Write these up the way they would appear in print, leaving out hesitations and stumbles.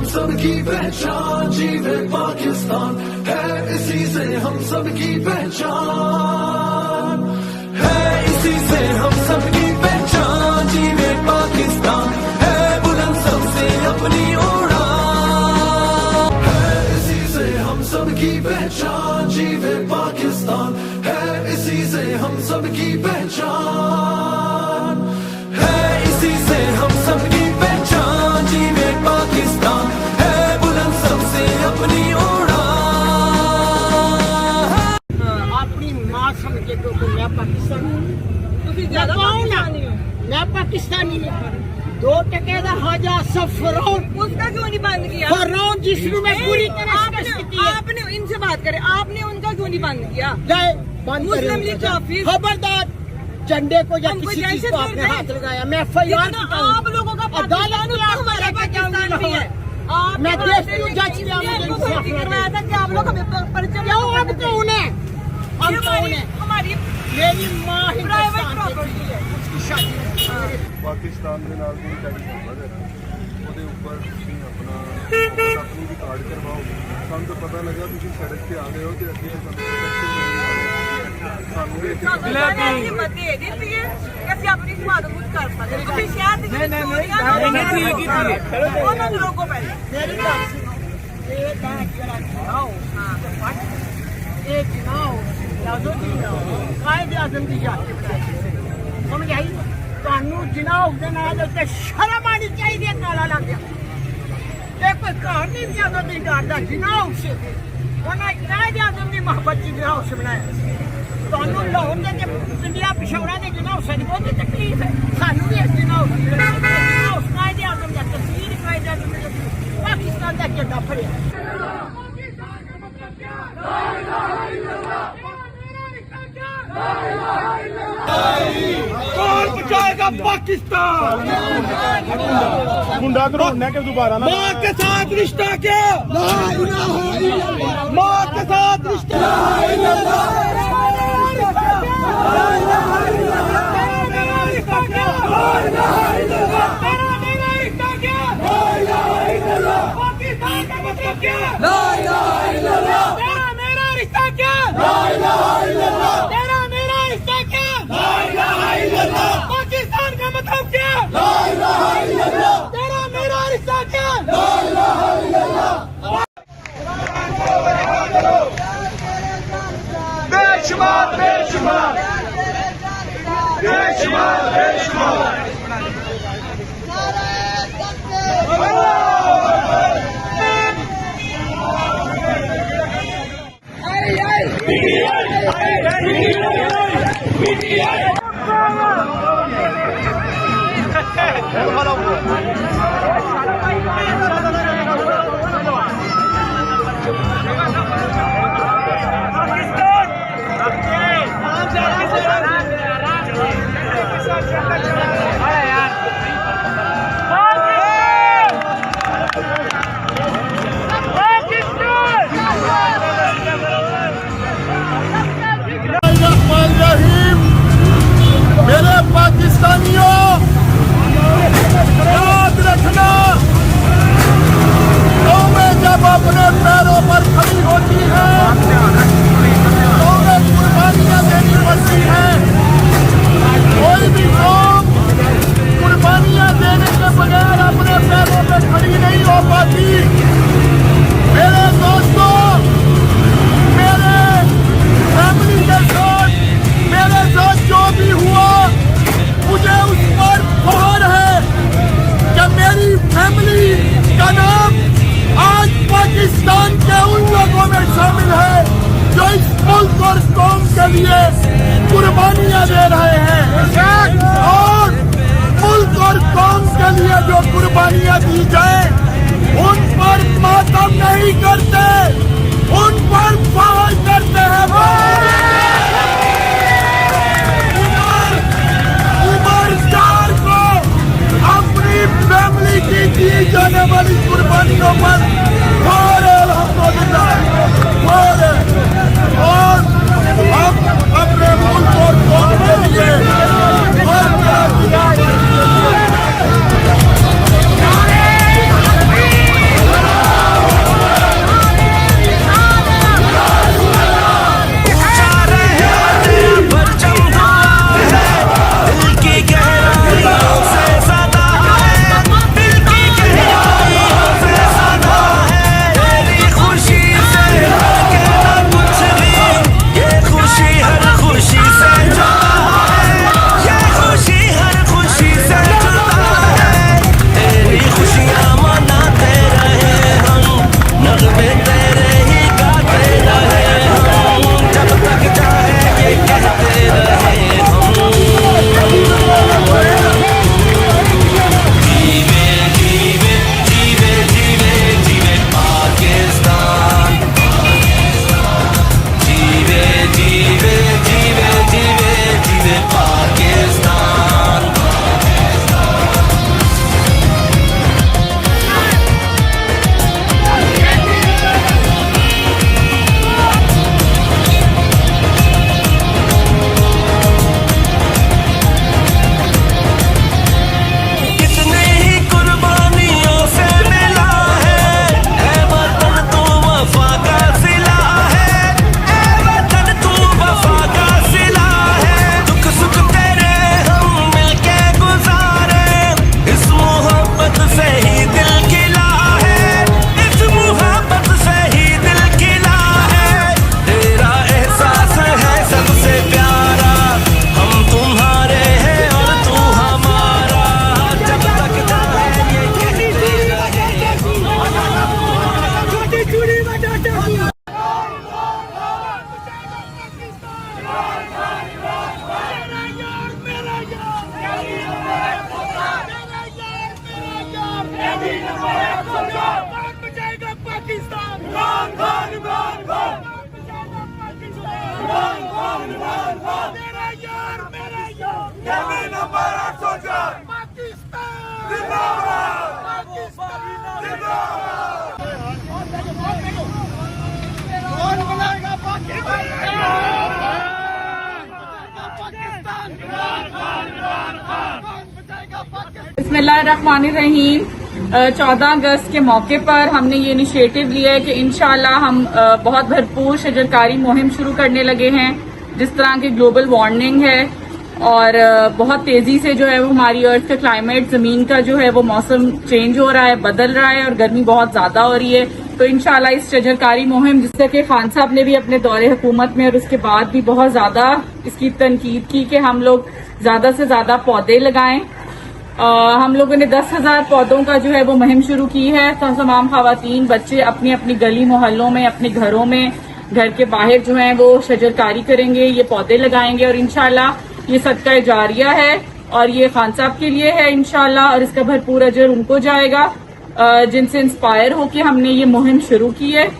सब की पहचान, जीवे पाकिस्तान है इसी से हम सब की पहचान, है इसी से हम सब की पहचान, जीवे पाकिस्तान है बुलंद सबसे अपनी उड़ान, है इसी से हम सब की पहचान, जीवे पाकिस्तान है इसी से हम सब की पहचान, है इसी से हम सब की पहचान, जीवे पाकिस्तान है बुलंद सबसे अपनी उड़ान। अपनी मां समझे तो मैं पाकिस्तानी, मैं पाकिस्तानी नहीं। 2 टके का हाजा सफरौन, उसका क्यों नहीं बंद किया? फरौन जिसमें मैं पूरी तरह आपने इनसे बात करें, आपने उनका क्यों नहीं बंद किया? मुस्लिम लीग का खबरदार, झंडे को या किसी चीज को आपने हाथ लगाया, मैं FIR आप लोगों का अदालत में हमारा पाकिस्तान भी है। मैं देखती हूँ जज ने करवाया था कि आप लोग हमें परिचय क्यों? अब कौन है? अब कौन है? हमारी मेरी माँ प्राइवेट प्रॉपर्टी है। उसकी शादी पाकिस्तान के नाल भी टैक्स ਉਹਦੇ ਉੱਪਰ ਤੁਸੀਂ ਆਪਣੀ ਵੀ ਕਾਰਡ ਕਰਵਾਓ। ਸਾਨੂੰ ਤਾਂ ਪਤਾ ਲੱਗਾ ਤੁਸੀਂ ਸੜਕ ਤੇ ਆ ਗਏ ਹੋ ਤੇ ਅੱਗੇ ਸਾਨੂੰ ਵੀ ਹਿੰਮਤ ਦੇ ਦਿੱਤੀ ਹੈ ਕਿ ਅਸੀਂ ਆਪਣੀ ਸਮਾਦ ਨੂੰ ਕਰ ਸਕਦੇ। ਤੁਸੀਂ ਸ਼ਹਿਰ ਦੀ ਨਹੀਂ ਠੀਕ ਹੀ ਉਹਨਾਂ ਨੂੰ ਰੋਕੋ ਪਹਿਲੇ। मेरी बात सुनो, ये जरा चुनाव, ये चुनाव कायदे आजम की जाति समझ आई? कानून चुनाव के नाल ते शर्म आनी चाहिए। नाला लग गया ये कोई कहानी भी आदम नहीं करता चुनाव से। उन्हें कायदे आजम की मोहब्बत की चुनाव से बनाया। कानून लाहौर के इंडिया पिछौड़ा के चुनाव से बहुत तकलीफ है। सानू भी चुनाव कायदे आजम का तस्वीर कायदे आजम पाकिस्तान का झंडा फड़िया। कौन बचाएगा पाकिस्तान? ਮੁੰਡਾ ਕਰਾਉਣਾ ਕਿ ਦੁਬਾਰਾ ਨਾ माँ के साथ रिश्ता क्या? माँ के साथ रिश्ता पाकिस्तान का मतलब क्या? तेरा मेरा रिश्ता क्या? तेरा मेरा रिश्ता क्या? पाकिस्तान का मतलब क्या? तेरा मेरा रिश्ता क्या? बेशुमार बेशुमार बेशुमार बेशुमार मेरे पाकिस्तानियों याद रखना, कौमें जब अपने पैरों पर खड़ी होती है कौमें कुर्बानियां देनी पड़ती हैं। कोई भी कौम कुर्बानियां देने के बगैर अपने पैरों पर खड़ी नहीं हो पाती। मेरे दोस्तों, मेरे फैमिली के साथ मेरे साथ जो भी हुआ, मुझे उस पर फख्र है कि मेरी फैमिली का नाम आज पाकिस्तान के उन लोगों में शामिल है जो इस मुल्क और कौम के लिए कुर्बानियां दे रहे हैं। और मुल्क और कौम के लिए जो कुर्बानियां दी जाए उन पर मातम नहीं करते, उन पर फख्र करते हैं। अपनी फैमिली की दी जाने वाली कुर्बानियों पर अल्हम्दुलिल्लाह और हम अपने मुल्क और कौम के लिए कौन बचाएगा पाकिस्तान? इमरान खान, इमरान खान। मेरा यार, मेरा यार। कैबिन नंबर 804 पाकिस्तान जिंदाबाद, पाकिस्तान जिंदाबाद। कौन बनाएगा पाकिस्तान? बिस्मिल्लाहिर्रहमानिर्रहीम। 14 अगस्त के मौके पर हमने ये इनिशिएटिव लिया है कि इंशाल्लाह हम बहुत भरपूर शजरकारी मुहिम शुरू करने लगे हैं। जिस तरह की ग्लोबल वार्मिंग है और बहुत तेजी से जो है वो हमारी अर्थ का क्लाइमेट, जमीन का जो है वो मौसम चेंज हो रहा है, बदल रहा है और गर्मी बहुत ज्यादा हो रही है। तो इंशाल्लाह इस शजरकारी मुहिम, जिससे कि खान साहब ने भी अपने दौरे हुकूमत में और उसके बाद भी बहुत ज्यादा इसकी तनकीद की कि हम लोग ज्यादा से ज्यादा पौधे लगाएं। हम लोगों ने 10,000 पौधों का जो है वो मुहिम शुरू की है। तो तमाम खवातीन, बच्चे अपनी अपनी गली मोहल्लों में, अपने घरों में, घर के बाहर जो है वो शजरकारी करेंगे, ये पौधे लगाएंगे और इंशाल्लाह ये सदका जारिया है और ये खान साहब के लिए है इंशाल्लाह, और इसका भरपूर अजर उनको जाएगा जिनसे इंस्पायर होकर हमने ये मुहिम शुरू की है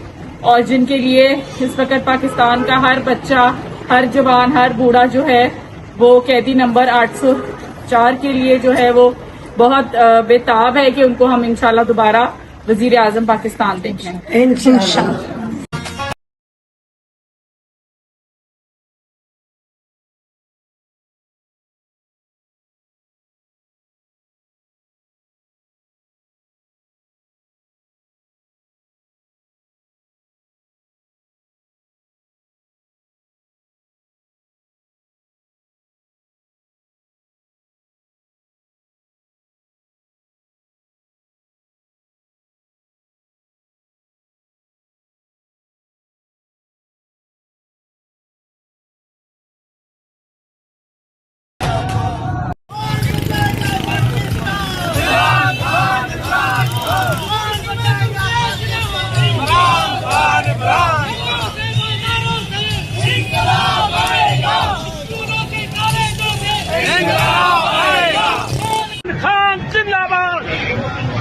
और जिनके लिए इस वक्त पाकिस्तान का हर बच्चा, हर जवान, हर बूढ़ा जो है वो कैदी नंबर 804 के लिए जो है वो बहुत बेताब है कि उनको हम इंशाल्लाह दोबारा वजीर आजम पाकिस्तान देखें इंशाल्लाह।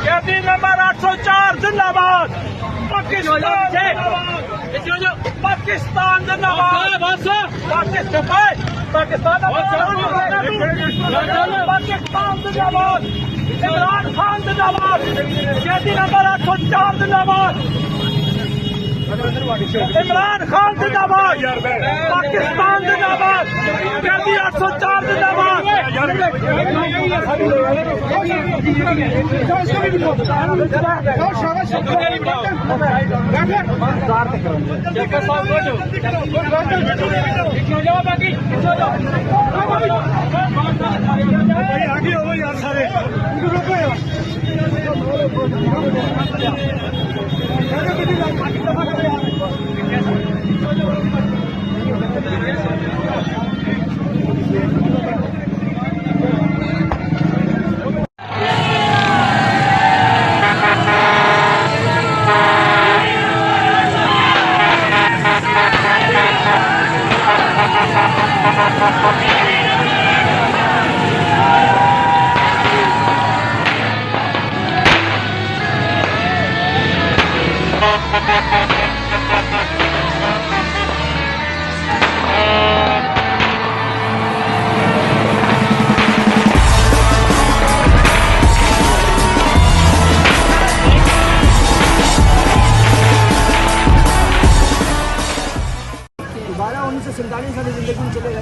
कैबिन नंबर 804 जिंदाबाद, पाकिस्तान जिंदाबाद, पाकिस्तान जिंदाबाद, इमरान खान जिंदाबाद, कैबिन नंबर 804 जिंदाबाद, इमरान खान जिंदाबाद, पाकिस्तान जिंदाबाद, कैदी 804 जिंदाबाद। आगे हो यार सारे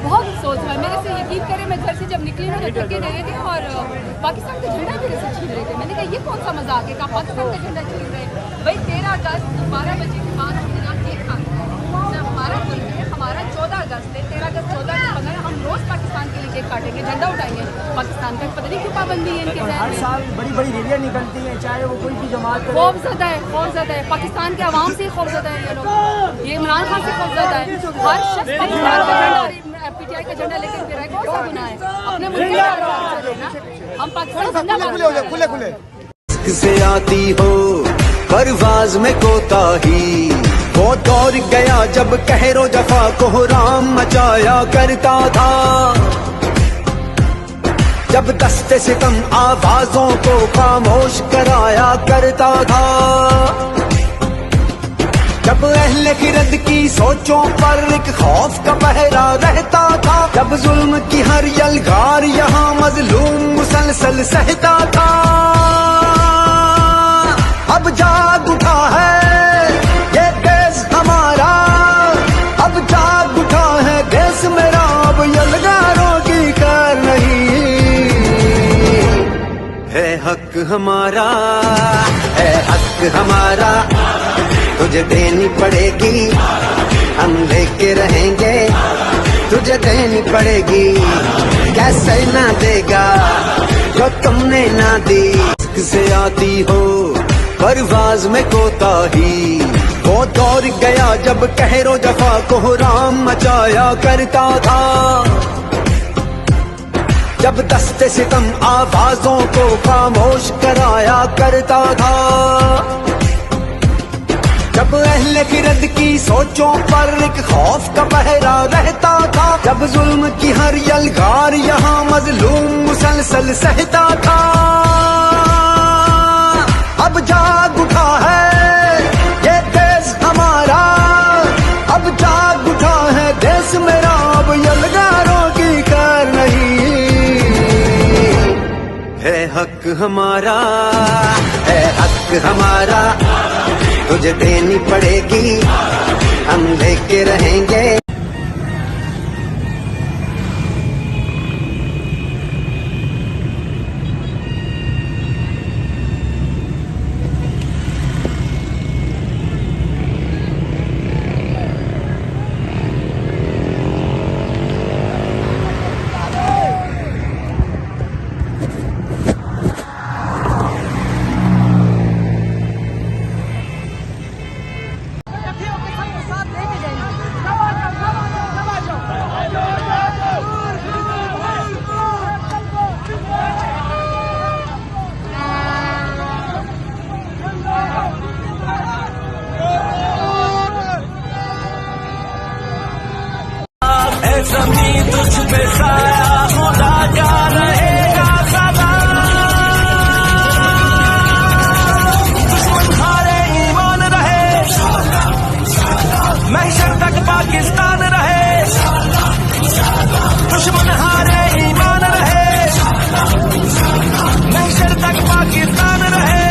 बहुत अफसोस है मेरे से। यकीन करें, मैं घर से जब निकली ना, थक के गए थे और पाकिस्तान का झंडा मेरे से छीन रहे थे। मैंने कहा ये कौन सा मजाक है, कहा पाकिस्तान का झंडा छीन रहे। भाई 13 अगस्त 12 बजे के बाद हमने यहाँ केक खाना जब हमारा मुल्क है, हमारा 14 अगस्त है, 13 अगस्त 14 अगस्त 15 हम रोज पाकिस्तान के लिए केक काटेंगे, झंडा उठाएंगे। पाकिस्तान का पता नहीं क्यों पाबंदी है इनके हर साल बड़ी बड़ी रैलियां निकलती हैं, चाहे वो कोई भी जमात करे। खौफजदा है, खौफजदा है। पाकिस्तान के अवाम से खौफजदा है ये लोग, ये इमरान खान से खौफजदा है। हर शख्स पाकिस्तान का झंडा, PTI का झंडा लेकर फिर है, कौन सा गुनाह है? अपने मुल्क का हम पाकिस्तान खुले खुले से आती हो परवाज में कोताही, वो दौर गया जब कहरो जफा को राम मचाया करता था। जब दस्ते सितम आवाजों को खामोश कराया करता था, जब अहले किरद की सोचों पर एक खौफ का पहरा रहता था, जब जुल्म की हर यलगार यहाँ मजलूम मुसलसल सहता था। अब जाग उठा है ये देश हमारा, अब जाग उठा है देश मेरा, अब यलगारों की कार नहीं। है हक हमारा, है हक हमारा, तुझे देनी पड़ेगी, हम लेके रहेंगे, तुझे देनी पड़ेगी। कैसे ना देगा जो तुमने ना दी। से आती हो परवाज में कोताही, वो दौर गया जब कहरो जफा कोहराम मचाया करता था, जब दस्ते सितम आवाजों को खामोश कराया करता था, जब अहले किरद की सोचों पर एक खौफ का पहरा रहता था, जब जुल्म की हर यलगार यहाँ मजलूम मुसलसल सहता था। अब जाग उठा है ये देश हमारा, अब जाग उठा है देश मेरा, अब यलगारों की कार नहीं। है हक हमारा, है हक हमारा, तुझे देनी पड़ेगी, हम लेके रहेंगे। ज़मीन तुझ पे साया खुदा का रहेगा सदा, दुश्मन हारे ईमान रहे, महशर तक पाकिस्तान रहे, दुश्मन हारे ईमान रहे, महशर तक पाकिस्तान रहे।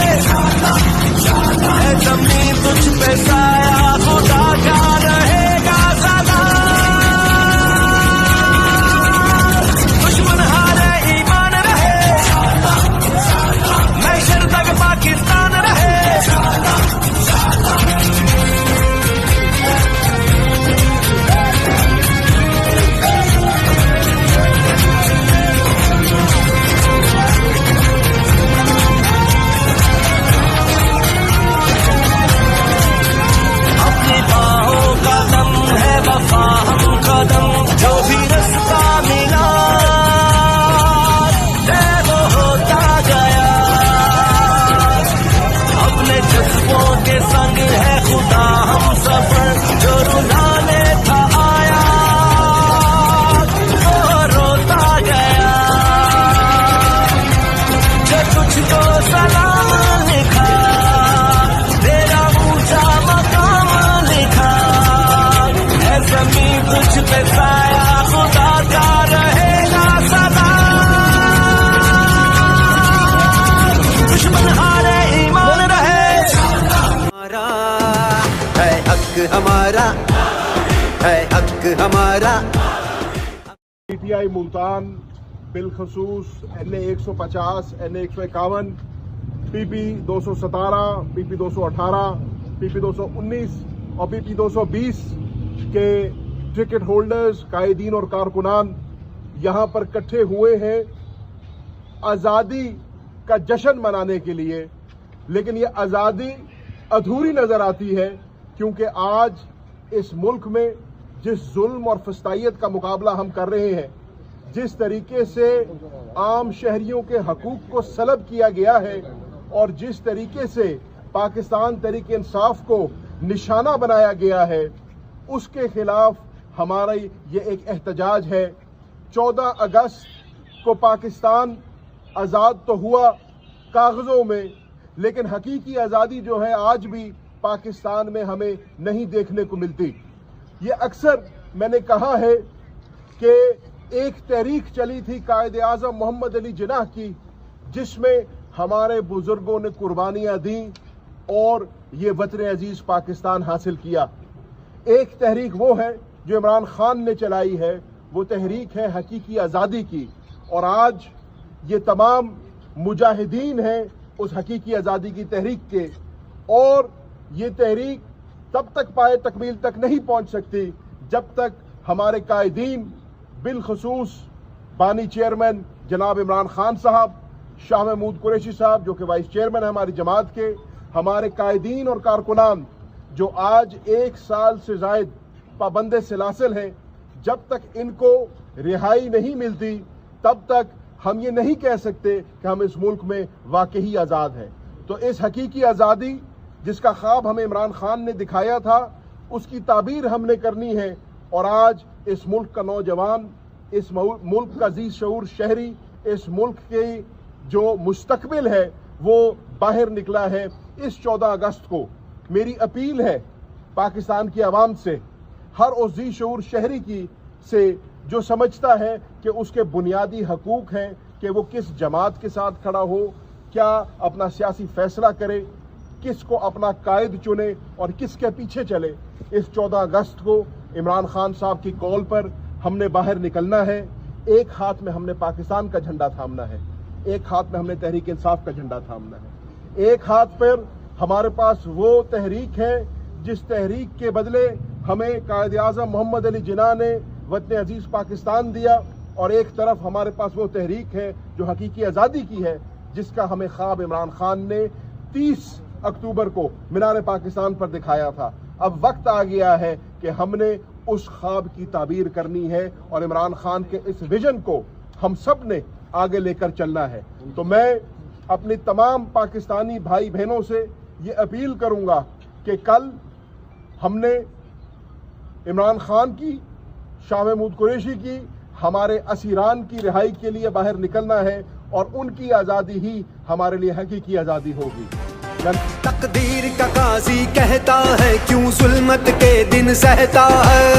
ज़मीन तुझ पे साया खुदा का रहेगा सदा, पाकिस्तान रहे। अपनी बाहों का दम है वफा हम कदम, जो भी रास्ता मिला वो होता गया, अपने जज्बों के संग है खुदा हम सफर, जो रुलाने था आया वो रोता गया, जो तुझको सलाम लिखा तेरा ऊंचा मकाम लिखा, है ज़मीन तुझ पे साया खुदा का रहेगा सदा, दुश्मन हारे ईमान रहे। है हक हमारा, है हक हमारा। पीटीआई मुल्तान बिलखसूस NA 150, NA 151, PP 217, PP 218, PP 219 और PP 220 के टिकट होल्डर्स, कायदीन और कारकुनान यहाँ पर इकट्ठे हुए हैं आज़ादी का जश्न मनाने के लिए। लेकिन ये आज़ादी अधूरी नजर आती है, क्योंकि आज इस मुल्क में जिस जुल्म और फस्तायत का मुकाबला हम कर रहे हैं, जिस तरीके से आम शहरियों के हकूक को सलब किया गया है और जिस तरीके से पाकिस्तान तहरीक इंसाफ को निशाना बनाया गया है, उसके खिलाफ हमारा ये एक एहतजाज है। 14 अगस्त को पाकिस्तान आज़ाद तो हुआ कागज़ों में, लेकिन हकीकी आज़ादी जो है आज भी पाकिस्तान में हमें नहीं देखने को मिलती। ये अक्सर मैंने कहा है कि एक तहरीक चली थी कायदे आज़म मोहम्मद अली जिन्नाह की, जिसमें हमारे बुजुर्गों ने कुर्बानियां दी और ये वतन अजीज पाकिस्तान हासिल किया। एक तहरीक वो है जो इमरान खान ने चलाई है, वो तहरीक है हकीकी आज़ादी की, और आज ये तमाम मुजाहिदीन हैं उस हकीकी आज़ादी की तहरीक के, और ये तहरीक तब तक पाए तकमील तक नहीं पहुंच सकती जब तक हमारे कायदीन, बिलखसूस बानी चेयरमैन जनाब इमरान खान साहब, शाह महमूद कुरैशी साहब जो कि वाइस चेयरमैन है हमारी जमात के, हमारे कायदीन और कारकुनान जो आज 1 साल से ज़ायद पाबंदे सिलासिल हैं, जब तक इनको रिहाई नहीं मिलती तब तक हम ये नहीं कह सकते कि हम इस मुल्क में वाकई आज़ाद हैं। तो इस हकीकी आज़ादी जिसका ख्वाब हमें इमरान खान ने दिखाया था, उसकी ताबीर हमने करनी है, और आज इस मुल्क का नौजवान, इस मुल्क का जी शऊर शहरी, इस मुल्क के जो मुस्तकबिल है वो बाहर निकला है। इस 14 अगस्त को मेरी अपील है पाकिस्तान की आवाम से, हर उस जी शऊर शहरी की से जो समझता है कि उसके बुनियादी हकूक हैं कि वो किस जमात के साथ खड़ा हो, क्या अपना सियासी फैसला करे, किसको अपना कायद चुने और किसके पीछे चले। इस 14 अगस्त को इमरान खान साहब की कॉल पर हमने बाहर निकलना है। एक हाथ में हमने पाकिस्तान का झंडा थामना है, एक हाथ में हमने तहरीक इंसाफ का झंडा थामना है। एक हाथ पर हमारे पास वो तहरीक है जिस तहरीक के बदले हमें कायदे आज़म मोहम्मद अली जिन्नाह ने वतन अजीज पाकिस्तान दिया, और एक तरफ हमारे पास वो तहरीक है जो हकीकी आज़ादी की है, जिसका हमें ख्वाब इमरान खान ने 30 अक्टूबर को मीनार पाकिस्तान पर दिखाया था। अब वक्त आ गया है कि हमने उस ख्वाब की ताबीर करनी है और इमरान खान के इस विजन को हम सब ने आगे लेकर चलना है। तो मैं अपनी तमाम पाकिस्तानी भाई बहनों से ये अपील करूंगा कि कल हमने इमरान खान की, शाह महमूद कुरैशी की, हमारे असीरान की रिहाई के लिए बाहर निकलना है, और उनकी आज़ादी ही हमारे लिए हकीकी आज़ादी होगी। तकदीर का काजी कहता है क्यों जुल्मत के दिन सहता है,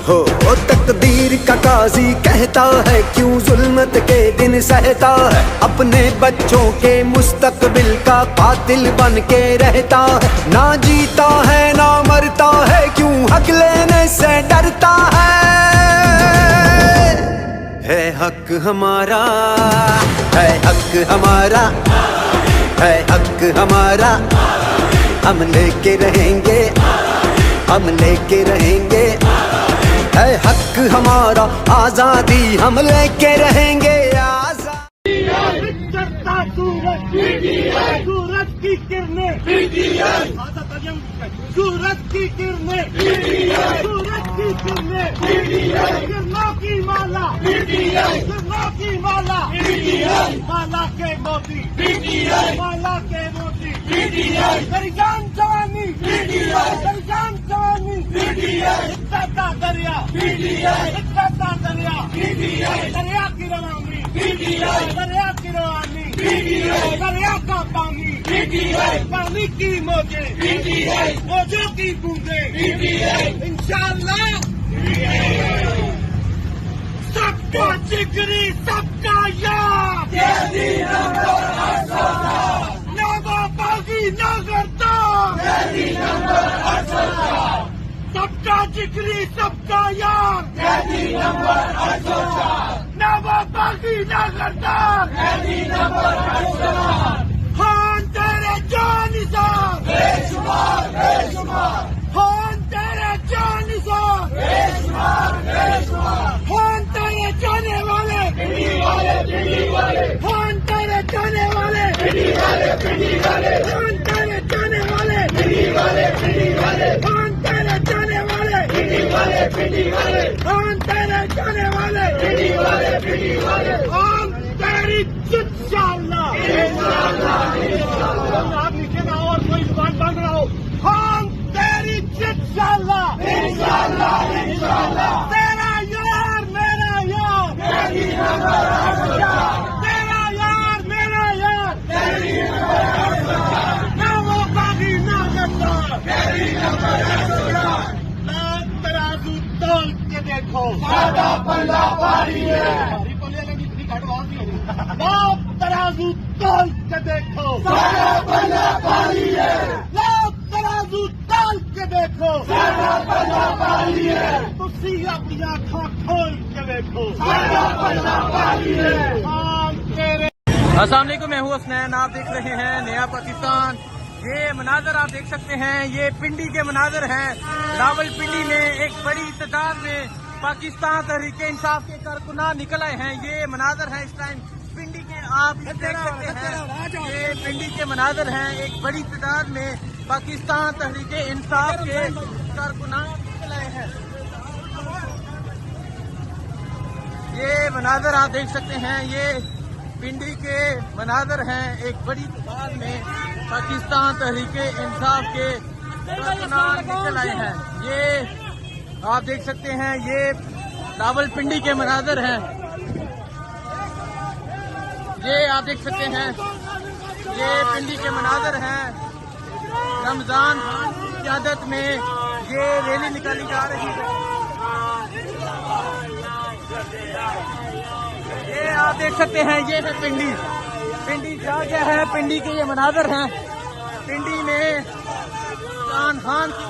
हो तकदीर का काजी कहता है क्यों जुल्मत के दिन सहता है, अपने बच्चों के मुस्तकबिल का कातिल बन के रहता है, ना जीता है ना मरता है क्यों हक लेने से डरता है हक हमारा, है हक हमारा, है हक हमारा, हम लेके रहेंगे, हम लेके रहेंगे, है हक हमारा, आजादी हम लेके रहेंगे, सूरज की किरणें, सूरज की किरणें, सूरज की किरणें, किरणों की माला, किरणों की माला, माला के मोती, माला के मोती, मेरी जान जवानी, मेरी जान जवानी, इज्जत का दरिया, इज्जत का दरिया, दरिया की रवानी, दरिया की रवानी, दरिया का पानी, पानी की मौजें, मौजों की बूंदें, इंशाअल्लाह सबका जिगरी, सबका याद, ना बागी ना करता, सबका जिगरी, सबका याद, ना बागी ना करता, खान तेरे जान निसार, बेशुमार बेशुमार, खान तेरे जान निसार, बेशुमार बेशुमार, खान तेरे जाने वाले, खान तेरे जाने वाले, खान तेरे जाने वाले, खान तेरे जाने वाले, खान तेरे जाने वाले, खान तेरी इंशाअल्लाह, आप नीचे ना और कोई जुबान बंद ना हो, खान तेरी इंशाअल्लाह, तेरा लाओ तराजू तोल के देखो, सारा बल्ला भारी है। लाओ तराजू तोल के देखो, सारा बल्ला भारी है। तुसी अपनी आँखों खोल के देखो, सारा बल्ला भारी है। अस्सलाम वालेकुम, मैं हूँ हसनैन। आप देख रहे हैं नया पाकिस्तान। ये मनाजर आप देख सकते हैं, ये पिंडी के मनाजर हैं। रावलपिंडी में एक बड़ी तादाद में पाकिस्तान तहरीक इंसाफ के कारकुनान निकल आए हैं। ये मनाजर हैं इस टाइम पिंडी के, आप देख सकते हैं। ये पिंडी के मनाजर हैं, एक बड़ी तादाद में पाकिस्तान तहरीक इंसाफ के कारकुनान निकल आए हैं। ये मनाजर आप देख सकते हैं, ये पिंडी के मनाजर हैं, एक बड़ी तादाद में पाकिस्तान तहरीक इंसाफ के कारकुनान निकल आए हैं। ये आप देख सकते हैं, ये रावलपिंडी के मनाजर हैं। ये आप देख सकते हैं, ये पिंडी के मनाजर हैं। रमजान खान की क़यादत में ये रैली निकाली जा रही है। ये आप देख सकते हैं, ये है पिंडी। पिंडी क्या है, पिंडी के ये मनाजर हैं। पिंडी में रमजान खान की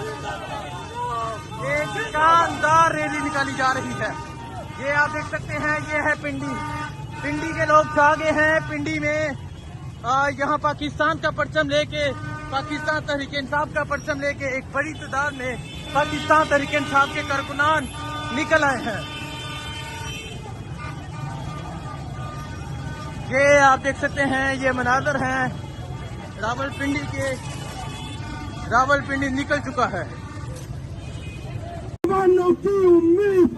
एक शानदार रैली निकाली जा रही है। ये आप देख सकते हैं, ये है पिंडी। पिंडी के लोग छा गए हैं पिंडी में। यहाँ पाकिस्तान का परचम लेके, पाकिस्तान तहरीक इंसाफ का परचम लेके एक बड़ी तादाद में पाकिस्तान तहरीक इंसाफ के कारकुनान निकल आए हैं। ये आप देख सकते हैं, ये मनाजर हैं रावलपिंडी के। रावलपिंडी निकल चुका है। नौजवानों की उम्मीद,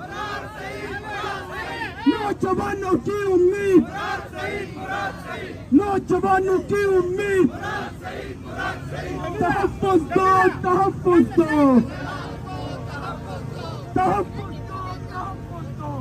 नौजवानों की उम्मीद, नौजवानों की उम्मीद। तहफ़्फ़ुज़ दो, तहफ़्फ़ुज़ दो, तहफ़्फ़ुज़ दो, तहफ़्फ़ुज़ दो।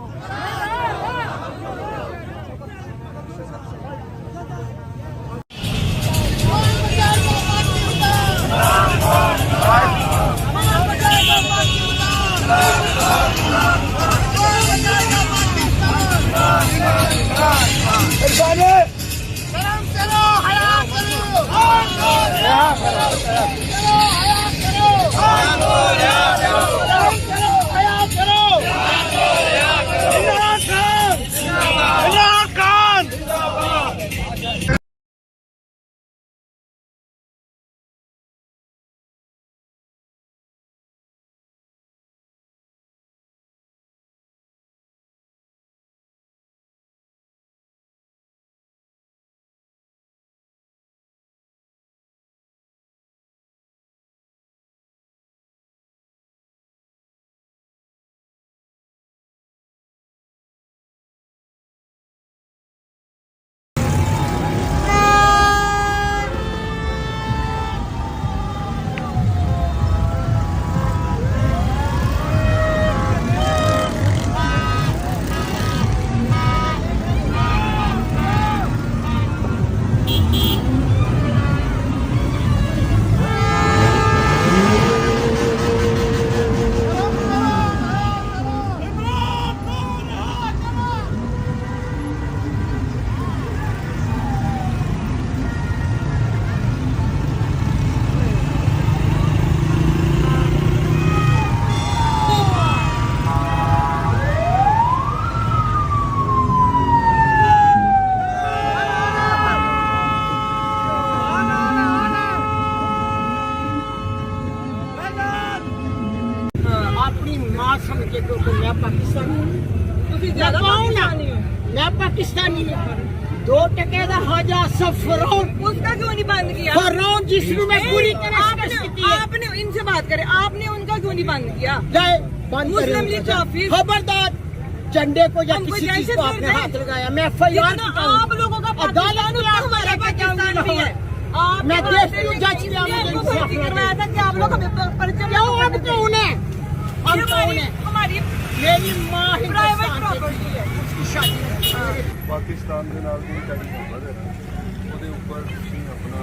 समझे तो मैं पाकिस्तानी मैं पाकिस्तानी दो टके का हाजा सफरोन उसका क्यों नहीं बंद किया? फरोन जिसमें मैं पूरी तरह आपने इनसे बात करें, आपने उनका क्यों नहीं बंद किया? मुस्लिम लीग का खबरदार झंडे को या किसी चीज को आपने हाथ लगाया, मैं FIR आप लोगों का हमारा पाकिस्तान भी है। मैं देखती हूँ जज करवाया था कि आप लोग हमें परिचय अब कौन है? अब कौन है? हमारी मेरी माँ प्राइवेट प्रॉपर्टी है। पाकिस्तान के नाल दी साडी खबर है, ਉਹਦੇ ਉੱਪਰ ਤੁਸੀਂ ਆਪਣਾ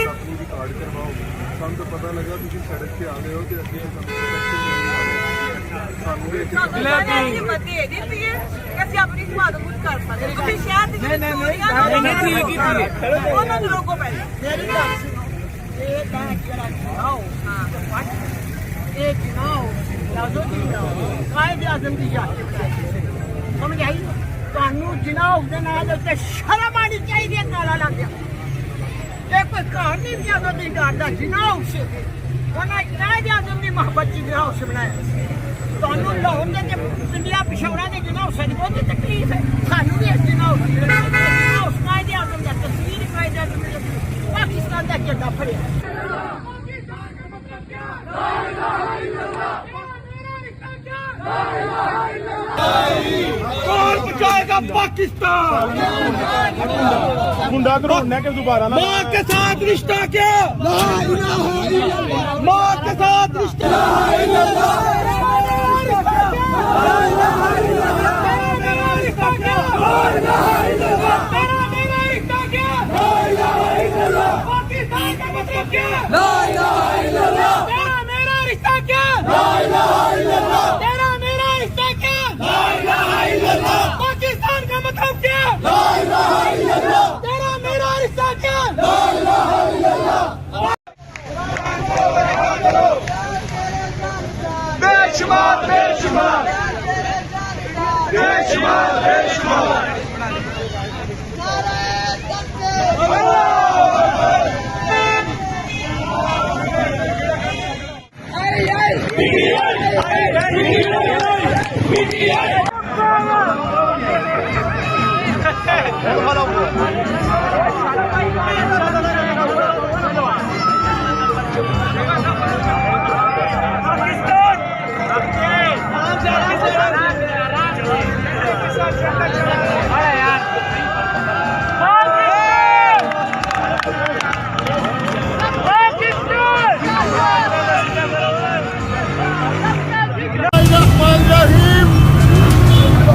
ਆਪਣੀ ਰਿਕਾर्ड करवाओ। ਸਾਨੂੰ ਤਾਂ ਪਤਾ ਲੱਗਾ ਤੁਸੀਂ ਸੜਕ ਤੇ ਆ ਗਏ ਹੋ ਤੇ ਅੱਗੇ ਸਾਨੂੰ ਪ੍ਰੋਟੈਕਸ਼ਨ ਮਿਲਣੀ ਆ। ਹਿੰਮਤ ਦੇ ਦਿੱਤੀ ਹੈ ਕਿ ਅਸੀਂ ਆਪਣੀ ਹਿਮਾਤ ਕੁਝ ਕਰ ਸਕਦੇ ਤੁਸੀਂ ਸ਼ਹਿਰ ਦੇ ਵਿੱਚ ਠੀਕ ਹੀ ਉਹਨਾਂ ਨੂੰ ਰੋਕੋ ਪਹਿਲਾਂ ਮੇਰੀ ਗੱਲ ਸੁਣੋ ਇਹ ਤਾਂ ਜਿਹੜਾ ਚੁਣਾव ਇਹ ਚੁਣਾव ਲਾਜ਼ਮੀ ਚੁਣਾव ਕਾਇਦ ਆਜ਼ਮ ਦੀ ਯਾਦ ਸਮਝ ਆਈ ਤੁਹਾਨੂੰ ਚੁਣਾव ਦੇ ਨਾਲ ਉੱਤੇ ਸ਼ਰਮ ਆਣੀ ਚਾਹੀਦੀ ਹੈ ਨਾਲਾ ਲੱਗ ਗਿਆ ਇਹ ਕੋਈ ਕਹਾਣੀ ਨਹੀਂ ਆਜ਼ਮ ਦੀ ਯਾਦ ਦਾ ਚੁਣਾव ਸੀ ਉਹਨਾਂ ਕਾਇਦ ਆਜ਼ਮ ਦੀ ਮੁਹੱਬਤ ਦੀ ਚੁਣਾव से बनाया ਤੁਹਾਨੂੰ ਲਾਹੌਰ ਦੇ ਪਿੰਡੀਆਂ ਪਿਸ਼ੌਰਾਂ ਦੇ ਚੁਣਾव ਸੇ ਬਹੁਤ ਤਕਲੀਫ ਹੈ ਸਾਨੂੰ ਵੀ ਇਸ ਚੁਣਾव ਕਾਇਦ ਆਜ਼ਮ ਦਾ ਤਸਵੀਰ ਕਾਇਦ ਆਜ਼ਮ पाकिस्तान का झंडा फड़िया कौन बचाएगा पाकिस्तान? गुंडा करो के दोबारा ना माँ के साथ रिश्ता क्या? माँ के साथ रिश्ता पाकिस्तान का मतलब क्या? ला इलाहा इल्लल्लाह। तेरा मेरा रिश्ता क्या? ला इलाहा इल्लल्लाह। तेरा मेरा रिश्ता क्या? ला इलाहा इल्लल्लाह। पाकिस्तान का मतलब क्या? ला इलाहा इल्लल्लाह। तेरा मेरा रिश्ता क्या? ला इलाहा इल्लल्लाह। बेशुमार बेशुमार बेशुमार बेशुमार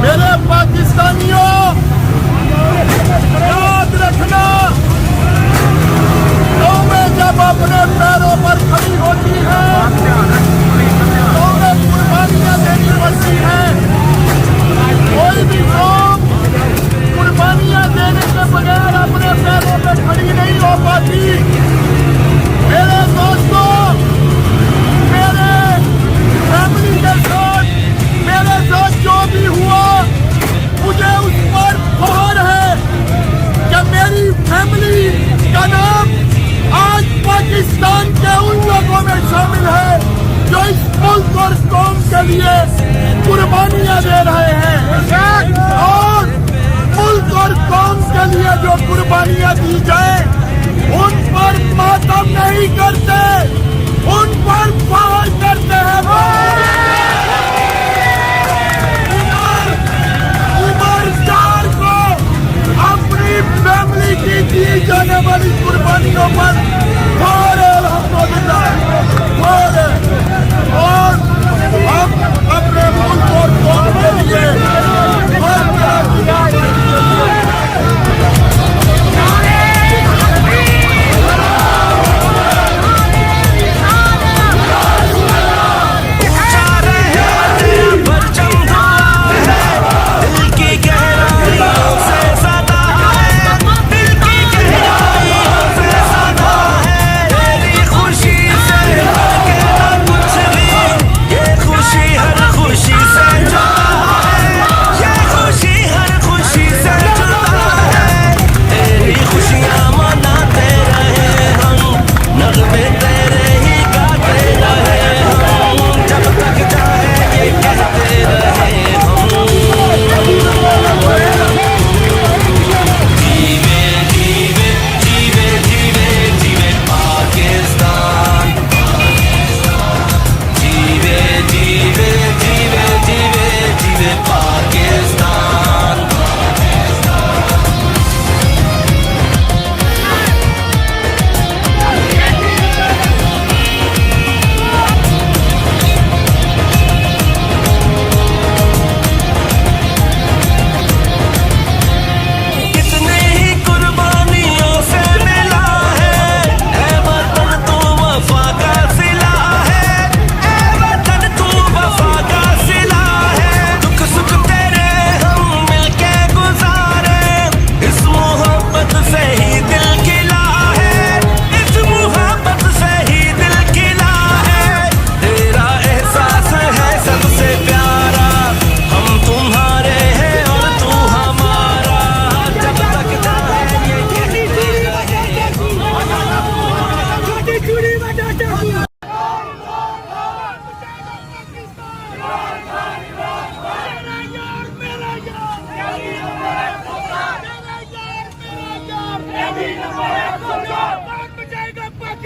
मेरे पाकिस्तानियों याद रखना कौमें जब अपने पैरों पर खड़ी होती है कौमें कुर्बानियां देनी पड़ती है कोई भी कौम कुर्बानियां देने के बगैर अपने पैरों पर खड़ी नहीं हो पाती मेरे दोस्तों मेरे फैमिली के साथ मेरे साथ जो भी हुआ मुझे उस पर फख्र है कि मेरी फैमिली का नाम आज पाकिस्तान के उन लोगों में शामिल है जो इस मुल्क और कौम के लिए कुर्बानियां दे रहे हैं और मुल्क और कौम के लिए जो कुर्बानियां दी जाए उन पर मातम नहीं करते उन पर फख्र करते हैं अपनी फैमिली की दी जाने वाली कुर्बानियों पर और हम अपने मुल्क और कौम के लिए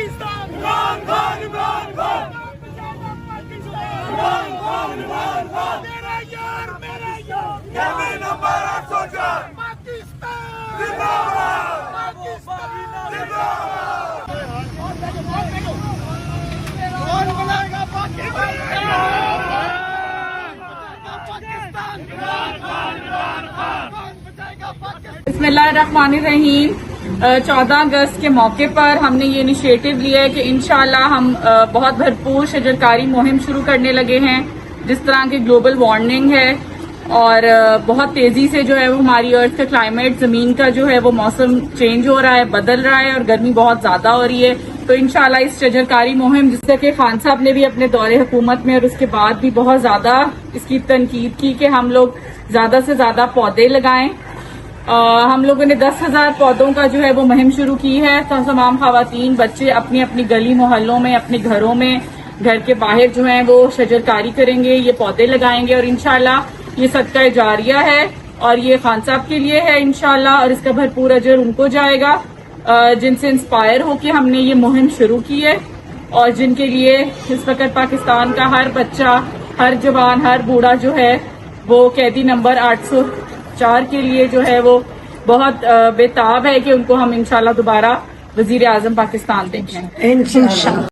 पाकिस्तान इमरान खान इमरान खान इमरान खान इमरान खान मेरा यार कैबिन नंबर 804 पाकिस्तान जिंदाबाद पाकिस्तान जिंदाबाद कौन बनाएगा पाकिस्तान इमरान खान कौन बचाएगा पाकिस्तान। बिस्मिल्लाहिर्रहमानिर्रहीम। 14 अगस्त के मौके पर हमने ये इनिशिएटिव लिया है कि इंशाल्लाह हम बहुत भरपूर शजरकारी मुहिम शुरू करने लगे हैं। जिस तरह की ग्लोबल वार्मिंग है और बहुत तेजी से जो है वो हमारी अर्थ का क्लाइमेट, जमीन का जो है वो मौसम चेंज हो रहा है, बदल रहा है और गर्मी बहुत ज्यादा हो रही है। तो इंशाल्लाह इस शजरकारी मुहिम, जिससे कि खान साहब ने भी अपने दौरे हुकूमत में और उसके बाद भी बहुत ज्यादा इसकी तनकीद की कि हम लोग ज्यादा से ज्यादा पौधे लगाएं। हम लोगों ने 10,000 पौधों का जो है वो मुहिम शुरू की है। तो तमाम खवातीन, बच्चे अपनी अपनी गली मोहल्लों में, अपने घरों में, घर के बाहर जो है वो शजरकारी करेंगे, ये पौधे लगाएंगे और इंशाल्लाह ये सदका जारिया है और ये खान साहब के लिए है इंशाल्लाह, और इसका भरपूर अजर उनको जाएगा जिनसे इंस्पायर होकर हमने ये मुहिम शुरू की है और जिनके लिए इस वक्त पाकिस्तान का हर बच्चा, हर जवान, हर बूढ़ा जो है वो कैदी नंबर 804 के लिए जो है वो बहुत बेताब है कि उनको हम इंशाल्लाह दोबारा वजीर आजम पाकिस्तान देखें इंशाल्लाह।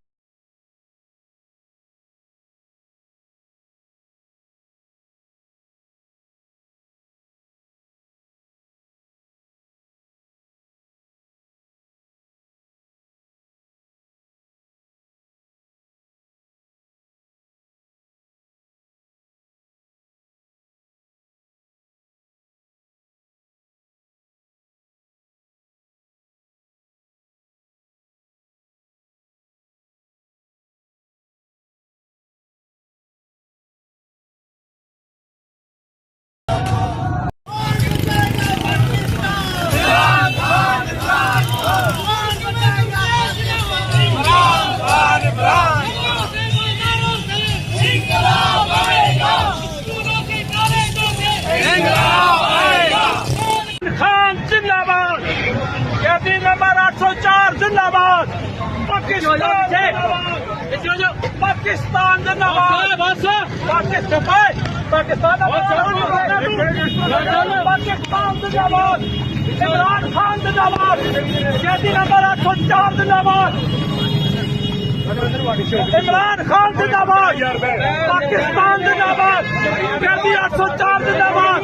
कैबिन नंबर 804 जिंदाबाद पाकिस्तान जिंदाबाद पाकिस्तान जिंदाबाद इमरान खान जिंदाबाद कैबिन नंबर 804 जिंदाबाद इमरान खान जिंदाबाद पाकिस्तान जिंदाबाद कैबिन 804 जिंदाबाद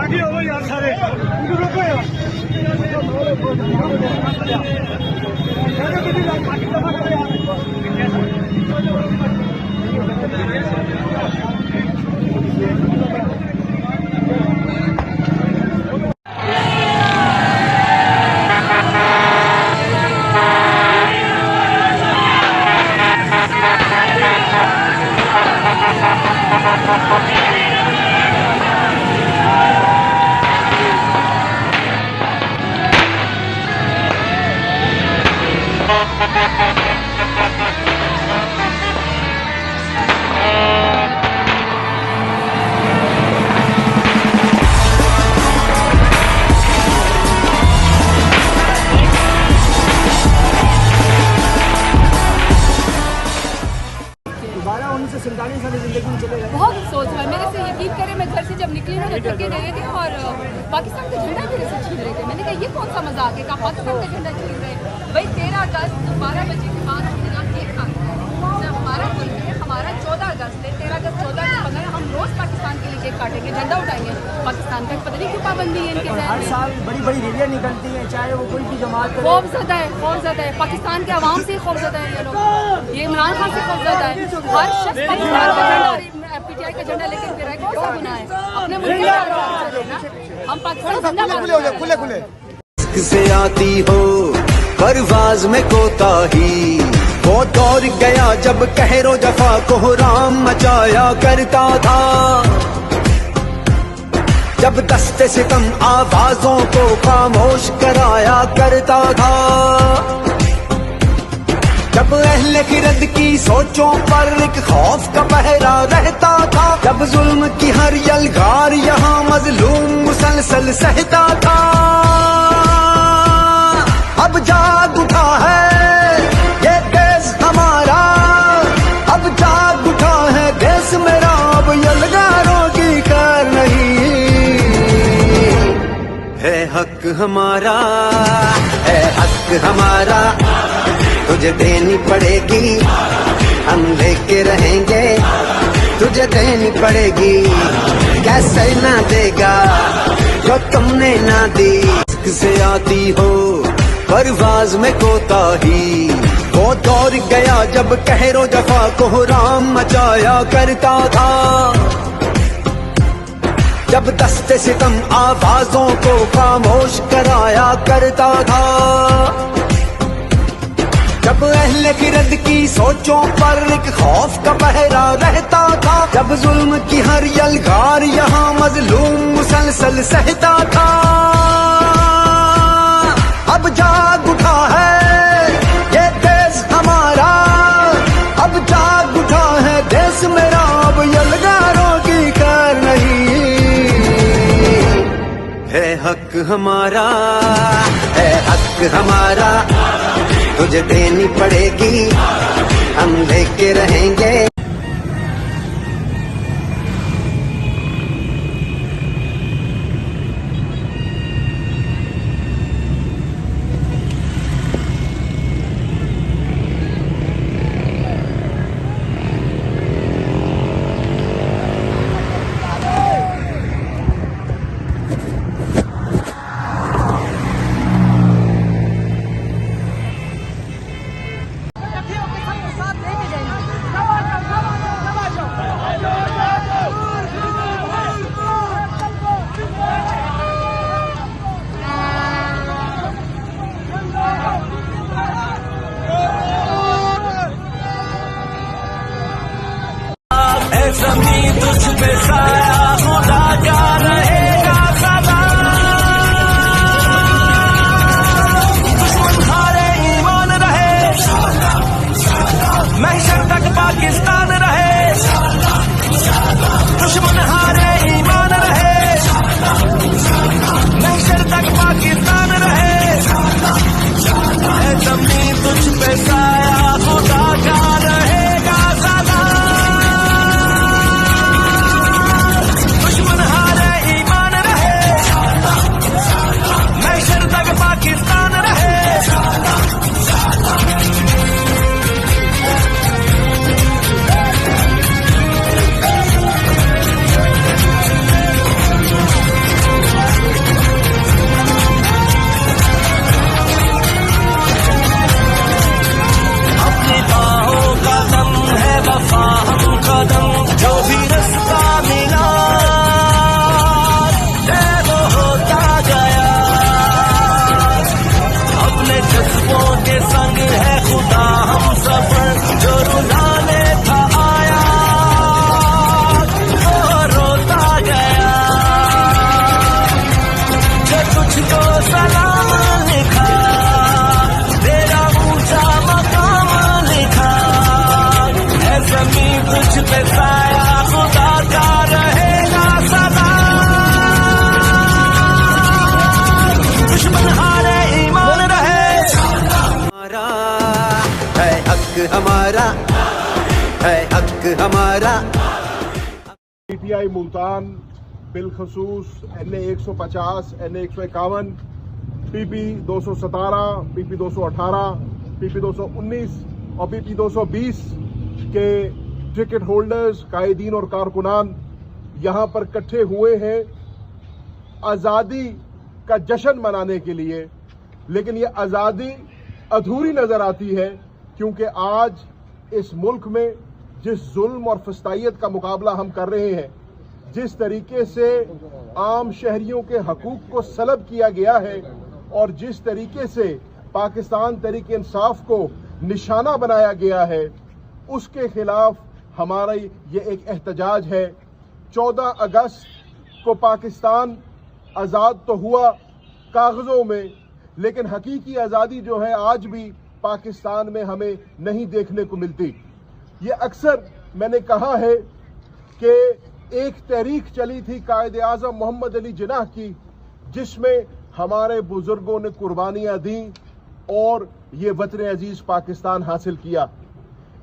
आगे हो यार सारे बहुत अफसोस है मेरे से। यकीन करें, मैं घर से जब निकली ना तो थके गए थे और पाकिस्तान का झंडा मेरे से छीन रहे थे। मैंने कहा ये कौन सा मजाक है, पाकिस्तान का झंडा छीन रहे। भाई 13 अगस्त 12 बजे के बाद एक काम हमारा मुल्क है, हमारा 14 अगस्त है, 13 अगस्त 14 अगस्त 15 हम रोज पाकिस्तान के लिए केक काटेंगे, झंडा उठाएंगे। पाकिस्तान का पता नहीं क्यों पाबंदी है इनके हर साल बड़ी बड़ी रैलियां निकलती हैं, चाहे वो कोई भी जमात करे। खौफजदा है, खौफजदा है पाकिस्तान के अवाम से खौफजदा है ये लोग। ये इमरान खान से खौफजदा है। हर शख्स पाकिस्तान का झंडा, पीटीआई का झंडा लेकर फिर कौन सा गुनाह है? अपने मुल्क का हम पाकिस्तान खुले खुले से आती हो परवाज में कोताही, वो दौर गया जब कहरो जफा को राम मचाया करता था, जब दस्ते सितम आवाजों को खामोश कराया करता था। जब अहले खिरद की सोचों पर एक खौफ का पहरा रहता था, जब जुल्म की हर यलगार यहाँ मजलूम मुसलसल सहता था, अब जाग उठा है ये देश हमारा, अब जाग उठा है देश मेरा, अब यलगारों की कार नहीं, है हक हमारा, है हक हमारा, तुझे देनी पड़ेगी, हम लेके रहेंगे, तुझे देनी पड़ेगी, कैसे ना देगा जो तुमने ना दी। से आती हो परवाज में कोताही, वो दौर गया जब कहरो जफा को राम मचाया करता था, जब दस्ते सितम आवाजों को खामोश कराया करता था, जब अहले खिरद की सोचों पर एक खौफ का पहरा रहता था, जब जुल्म की हर यलगार यहाँ मजलूम मुसलसल सहता था, अब जाग उठा है ये देश हमारा, अब जाग उठा है देश मेरा, अब यलगारों की कार नहीं, है हक हमारा, है हक हमारा, तुझे देनी पड़ेगी, हम लेके रहेंगे। ज़मीन तुझ पे साया खुदा का रहेगा सदा, दुश्मन हारे ईमान रहे, महशर तक पाकिस्तान रहे, दुश्मन हारे ईमान रहे, महशर तक पाकिस्तान रहे, ज़मीन तुझ पे साया खुदा का रहेगा सदा, पाकिस्तान रहे। अपनी बाहों का दम है वफा हम कदम, जो भी रास्ता मिला वो होता गया, अपने जज्बों के संग है खुदा हम सफर, जो रुलाने था आया वो रोता गया, जो तुझको सलाम लिखा तेरा ऊंचा मकाम लिखा, है ज़मीन तुझ पे साया खुदा का रहेगा सदा, दुश्मन हारे ईमान रहे, है हक हमारा, है हक हमारा। पीटीआई मुल्तान बिलखसूस NA 150, NA 151, PP 217, PP 218, PP 219 और PP 220 के टिकट होल्डर्स, कायदीन और कारकुनान यहाँ पर इकट्ठे हुए हैं आज़ादी का जश्न मनाने के लिए, लेकिन ये आज़ादी अधूरी नजर आती है, क्योंकि आज इस मुल्क में जिस जुल्म और फस्तायत का मुकाबला हम कर रहे हैं, जिस तरीके से आम शहरियों के हकूक को सलब किया गया है और जिस तरीके से पाकिस्तान तहरीक इंसाफ को निशाना बनाया गया है, उसके खिलाफ हमारा ये एक एहतजाज है। 14 अगस्त को पाकिस्तान आज़ाद तो हुआ कागज़ों में, लेकिन हकीकी आज़ादी जो है आज भी पाकिस्तान में हमें नहीं देखने को मिलती। ये अक्सर मैंने कहा है कि एक तहरीक चली थी कायदे आज़म मोहम्मद अली जिन्नाह की, जिसमें हमारे बुजुर्गों ने कुर्बानियां दी और ये वतन अजीज पाकिस्तान हासिल किया।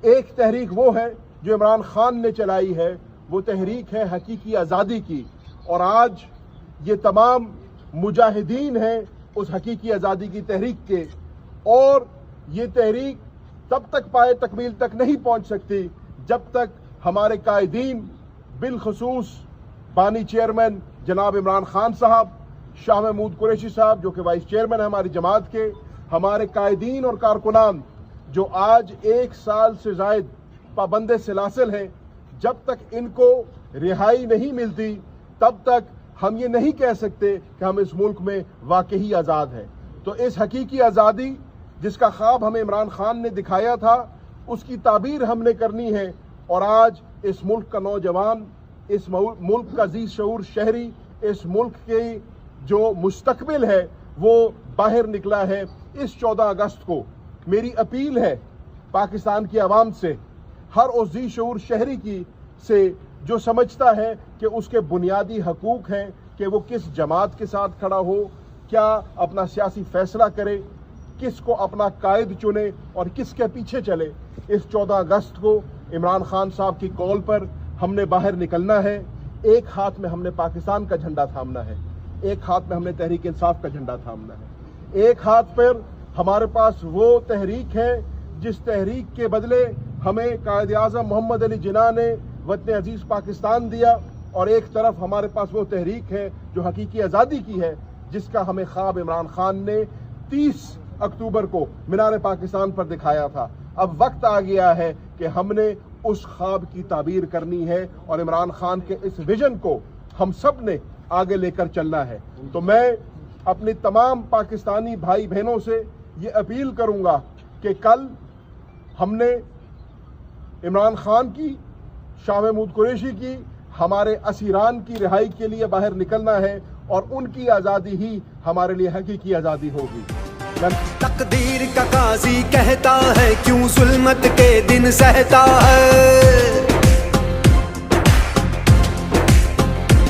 एक तहरीक वो है जो इमरान खान ने चलाई है, वो तहरीक है हकीकी आज़ादी की, और आज ये तमाम मुजाहिदीन हैं उस हकीकी आज़ादी की तहरीक के, और ये तहरीक तब तक पाए तकमील तक नहीं पहुंच सकती जब तक हमारे कायदीन, बिलखसूस बानी चेयरमैन जनाब इमरान खान साहब, शाह महमूद कुरैशी साहब जो कि वाइस चेयरमैन है हमारी जमात के, हमारे कायदीन और कारकुनान जो आज 1 साल से जायद पाबंदे सिलासिल हैं, जब तक इनको रिहाई नहीं मिलती तब तक हम ये नहीं कह सकते कि हम इस मुल्क में वाकई आज़ाद हैं। तो इस हकीकी आज़ादी जिसका ख्वाब हमें इमरान खान ने दिखाया था, उसकी ताबीर हमने करनी है, और आज इस मुल्क का नौजवान, इस मुल्क का जी शऊर शहरी, इस मुल्क के जो मुस्तकबिल है वो बाहर निकला है। इस 14 अगस्त को मेरी अपील है पाकिस्तान की आवाम से, हर उस जी शऊर शहरी की से जो समझता है कि उसके बुनियादी हकूक हैं कि वो किस जमात के साथ खड़ा हो, क्या अपना सियासी फैसला करे, किसको अपना कायद चुने और किसके पीछे चले। इस 14 अगस्त को इमरान खान साहब की कॉल पर हमने बाहर निकलना है। एक हाथ में हमने पाकिस्तान का झंडा थामना है, एक हाथ में हमने तहरीक इंसाफ का झंडा थामना है, एक हाथ पर हमारे पास वो तहरीक है जिस तहरीक के बदले हमें कायदे आज़म मोहम्मद अली जिन्नाह ने वतन अजीज पाकिस्तान दिया, और एक तरफ हमारे पास वो तहरीक है जो हकीकी आज़ादी की है, जिसका हमें ख्वाब इमरान खान ने 30 अक्टूबर को मीनार पाकिस्तान पर दिखाया था। अब वक्त आ गया है कि हमने उस ख्वाब की ताबीर करनी है और इमरान खान के इस विजन को हम सब ने आगे लेकर चलना है। तो मैं अपने तमाम पाकिस्तानी भाई बहनों से ये अपील करूंगा कि कल हमने इमरान खान की, शाह महमूद कुरैशी की, हमारे असीरान की रिहाई के लिए बाहर निकलना है, और उनकी आज़ादी ही हमारे लिए हकीकी आज़ादी होगी। तकदीर का काजी कहता है क्यों जुल्मत के दिन सहता है,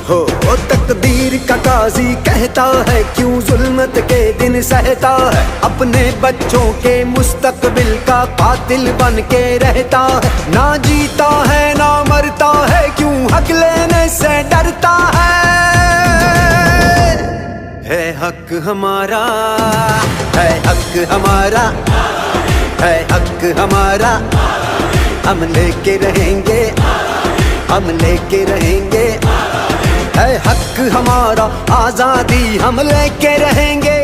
हो तकदीर का काजी कहता है क्यों जुल्मत के दिन सहता है, अपने बच्चों के मुस्तकबिल का कातिल बन के रहता है, ना जीता है ना मरता है क्यों हक लेने से डरता है हक हमारा, है हक हमारा, है हक हमारा, हम लेके रहेंगे, हम लेके रहेंगे, है हक हमारा, आजादी हम लेके रहेंगे,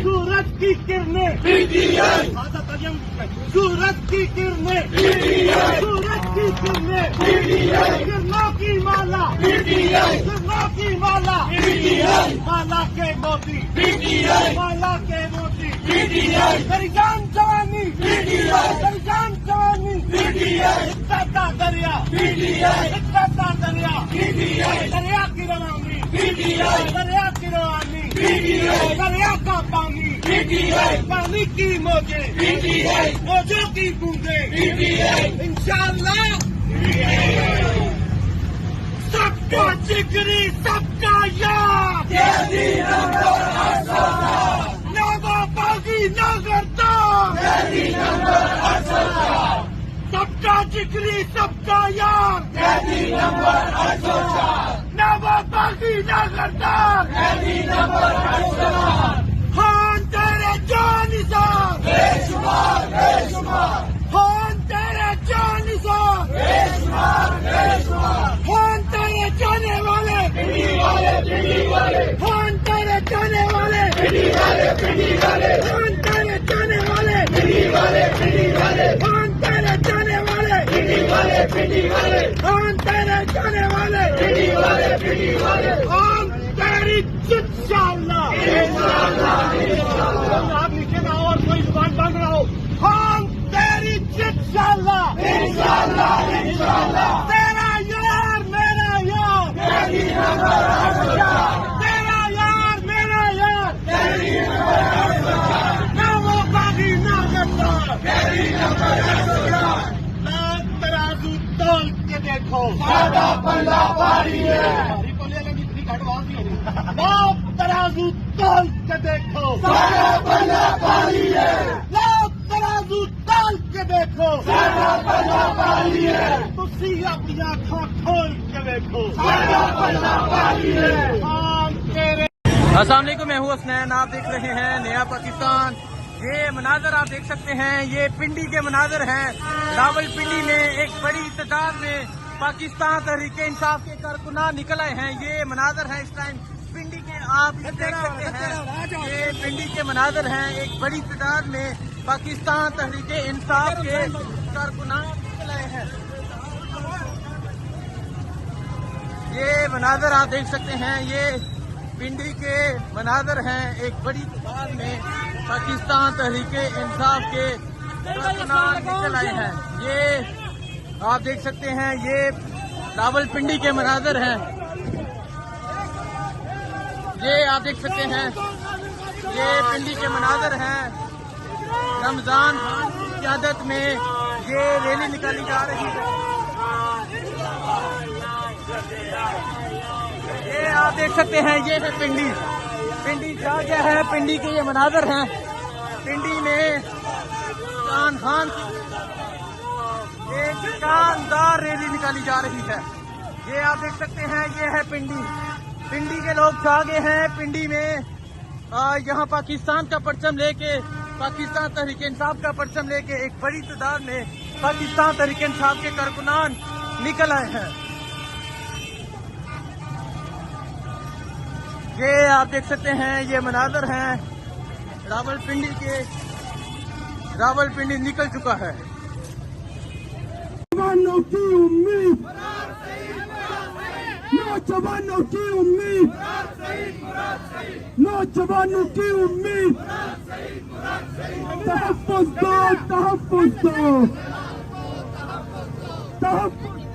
सूरज की किरणें, सूरज की किरणें, सूरज की किरणें, किरणों की माला, किरणों की माला, माला के मोती, माला के मोती, मेरी जान जवानी, मेरी जान जवानी, इज्जत का दरिया, इज्जत का दरिया, दरिया की रवानी, दरिया की रवानी, दरिया का पानी, पानी की मौजें, मौजों की बूंदें, इंशाअल्लाह सबका जिगरी, सबका याद, ना बागी ना करता, सबका जिगरी, सबका याद, ना बागी ना करता, खान तेरे जान निसार, बेशुमार बेशुमार, खान तेरे जान निसार, बेशुमार बेशुमार, खान तेरे जाने वाले, खान तेरे जाने वाले, खान तेरे जाने वाले, खान तेरे जाने वाले, खान तेरे जाने वाले, खान तेरी इंशाअल्लाह, आप नीचे ना और कोई जुबान बंद ना हो, खान तेरी इंशाअल्लाह, तेरा यार मेरा यार, तेरा यार मेरा यार, तराजू तोल के देखो, सारा बना पाली है। लाओ तराजू तोल के देखो, सारा बना पाली है। तुसी अपनी आँखों खोल के देखो, सारा बना पाली है। हम तेरे अस्सलाम वालेकुम, मैं हूँ हसनैन, आप देख रहे हैं नया पाकिस्तान। ये मनाजर आप देख सकते हैं, ये पिंडी के मनाजर हैं। रावलपिंडी में एक बड़ी तादाद में पाकिस्तान तहरीक इंसाफ के कारकुनान निकल आए हैं। ये मनाजर हैं इस टाइम पिंडी के, आप देख सकते हैं। ये पिंडी के मनाजर हैं, एक बड़ी तादाद में पाकिस्तान तहरीक इंसाफ के कारकुनान निकल आए हैं। ये मनाजर आप देख सकते हैं, ये पिंडी के मनाजर हैं, एक बड़ी तादाद में पाकिस्तान तहरीक इंसाफ के कारकुनान निकल आए हैं। ये आप देख सकते हैं, ये रावलपिंडी के मनाजर हैं। ये आप देख सकते हैं, ये पिंडी के मनाजर हैं। रमजान खान की क़यादत में ये रैली निकाली जा रही है। ये आप देख सकते हैं, ये है पिंडी। पिंडी क्या है, पिंडी के ये मनाजर हैं। पिंडी में खान की एक शानदार रैली निकाली जा रही है। ये आप देख सकते हैं, ये है पिंडी। पिंडी के लोग छा गए हैं पिंडी में। यहाँ पाकिस्तान का परचम लेके, पाकिस्तान तहरीक इंसाफ का परचम लेके एक बड़ी तादाद में पाकिस्तान तहरीक इंसाफ के कारकुनान निकल आए हैं। ये आप देख सकते हैं, ये मनाजर हैं रावलपिंडी के। रावलपिंडी निकल चुका है। नौजवानों की उम्मीद, नौजवानों की उम्मीद, नौजवानों की उम्मीद। तहफ़्फ़ुज़ दो, तहफ़्फ़ुज़ दो, तहफ़्फ़ुज़ दो, तहफ़्फ़ुज़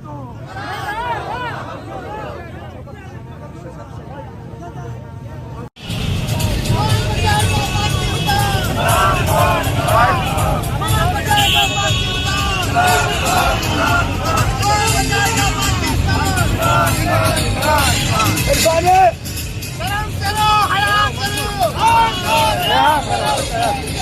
दो। करो, हया करो।